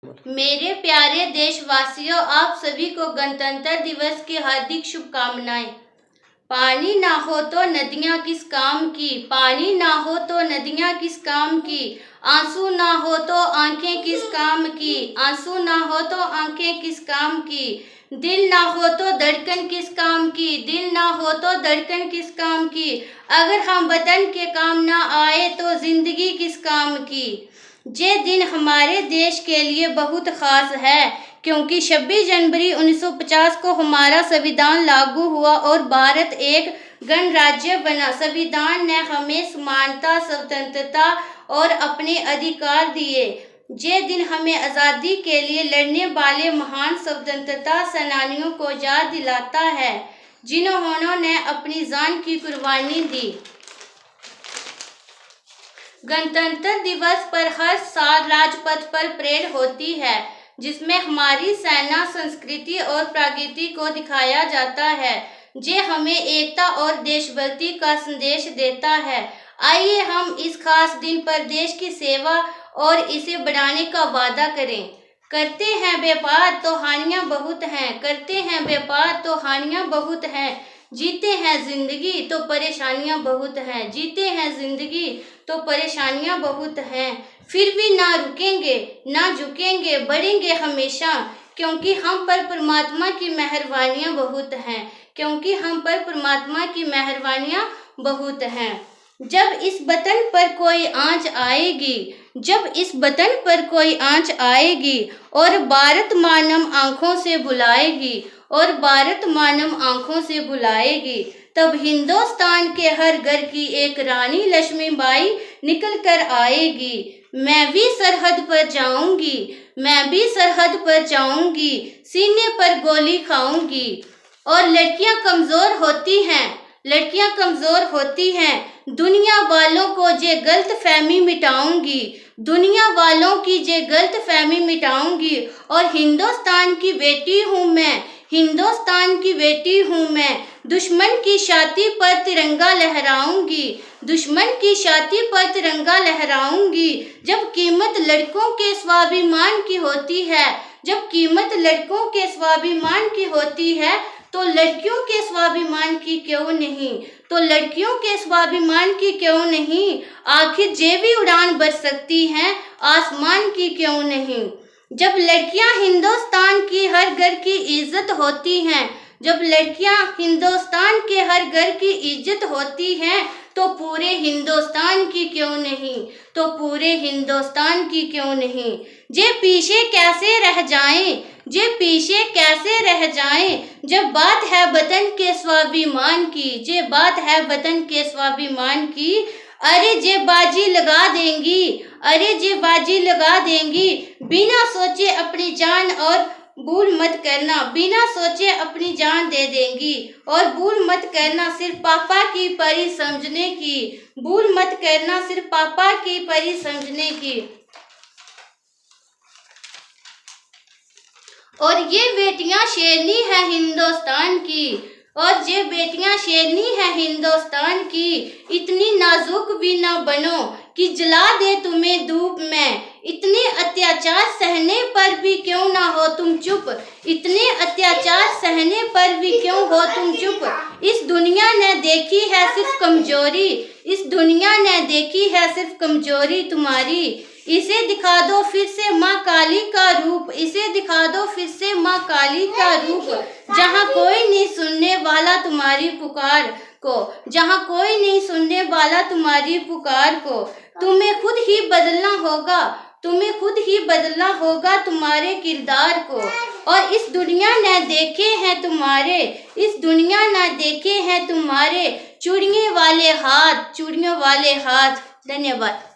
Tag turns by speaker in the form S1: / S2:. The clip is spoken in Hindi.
S1: मेरे प्यारे देशवासियों, आप सभी को गणतंत्र दिवस की हार्दिक शुभकामनाएं। पानी ना हो तो नदियां किस काम की, पानी ना हो तो नदियां किस काम की, आंसू ना हो तो आंखें किस काम की, आंसू ना हो तो आंखें किस काम की, दिल ना हो तो धड़कन किस काम की, दिल ना हो तो धड़कन किस काम की, अगर हम वतन के काम ना आए तो जिंदगी किस काम की। ये दिन हमारे देश के लिए बहुत खास है क्योंकि 26 जनवरी 1950 को हमारा संविधान लागू हुआ और भारत एक गणराज्य बना। संविधान ने हमें समानता, स्वतंत्रता और अपने अधिकार दिए। ये दिन हमें आज़ादी के लिए लड़ने वाले महान स्वतंत्रता सेनानियों को याद दिलाता है जिन्होंने अपनी जान की कुर्बानी दी। गणतंत्र दिवस पर हर साल राजपथ पर परेड होती है जिसमें हमारी सेना, संस्कृति और प्रकृति को दिखाया जाता है। ये हमें एकता और देशभक्ति का संदेश देता है। आइए हम इस खास दिन पर देश की सेवा और इसे बढ़ाने का वादा करें। करते हैं व्यापार तो हानियां बहुत हैं, करते हैं व्यापार तो हानियां बहुत हैं, जीते हैं जिंदगी तो परेशानियां बहुत हैं, जीते हैं जिंदगी तो परेशानियां बहुत हैं, फिर भी ना रुकेंगे, ना झुकेंगे, बढ़ेंगे हमेशा क्योंकि हम पर परमात्मा की मेहरबानियां बहुत हैं, क्योंकि हम पर परमात्मा की मेहरबानियां बहुत हैं। जब इस वतन पर कोई आंच आएगी, जब इस वतन पर कोई आंच आएगी और भारत मानम आंखों से बुलाएगी, और भारत मानम आंखों से बुलाएगी, तब हिंदुस्तान के हर घर की एक रानी लक्ष्मीबाई निकल कर आएगी। मैं भी सरहद पर जाऊंगी, मैं भी सरहद पर जाऊंगी, सीने पर गोली खाऊंगी। और लड़कियां कमजोर होती हैं, लड़कियां कमजोर होती हैं, दुनिया वालों को जे गलत फहमी मिटाऊंगी, दुनिया वालों की जे गलत फहमी मिटाऊंगी। और हिंदुस्तान की बेटी हूँ मैं, हिंदुस्तान की बेटी हूँ मैं, दुश्मन की छाती पर तिरंगा लहराऊंगी, दुश्मन की छाती पर तिरंगा लहराऊंगी। जब कीमत लड़कों के स्वाभिमान की होती है, जब कीमत लड़कों के स्वाभिमान की होती है तो लड़कियों के स्वाभिमान की क्यों नहीं, तो लड़कियों के स्वाभिमान की क्यों नहीं। आखिर जे भी उड़ान भर सकती हैं, आसमान की क्यों नहीं। जब लड़कियां हिंदुस्तान की हर घर की इज्जत होती हैं, जब लड़कियां हिंदुस्तान के हर घर की इज्जत होती हैं तो पूरे हिंदुस्तान की क्यों नहीं, तो पूरे हिंदुस्तान की क्यों नहीं। जे पीछे कैसे रह जाएं, जे पीछे कैसे रह जाएं, जब बात है वतन के स्वाभिमान की, जे बात है वतन के स्वाभिमान की। अरे जे बाजी लगा देंगी, अरे जे बाजी लगा देंगी, बिना सोचे अपनी जान, और भूल मत करना, बिना सोचे अपनी जान दे देंगी। और भूल मत करना सिर्फ पापा की परी समझने की, भूल मत करना सिर्फ पापा की परी समझने की। और ये बेटियां शेरनी है हिंदुस्तान की, और ये बेटियां शेरनी है हिंदुस्तान की। इतनी नाजुक भी ना बनो कि जला दे तुम्हें धूप में, इतने अत्याचार सहने पर भी क्यों ना हो तुम चुप, इतने अत्याचार सहने पर भी क्यों हो तुम चुप। इस दुनिया ने देखी है सिर्फ कमजोरी, इस दुनिया ने देखी है सिर्फ कमजोरी तुम्हारी। इसे दिखा दो फिर से माँ काली का रूप, इसे दिखा दो फिर से माँ काली का रूप, जहाँ कोई नहीं सुनने वाला तुम्हारी पुकार को, जहाँ कोई नहीं सुनने वाला तुम्हारी पुकार को। तुम्हें खुद ही बदलना होगा, तुम्हें खुद ही बदलना होगा तुम्हारे किरदार को। और इस दुनिया ने देखे हैं तुम्हारे, इस दुनिया ने देखे हैं तुम्हारे चूड़ियों वाले हाथ, चूड़ियों वाले हाथ। धन्यवाद।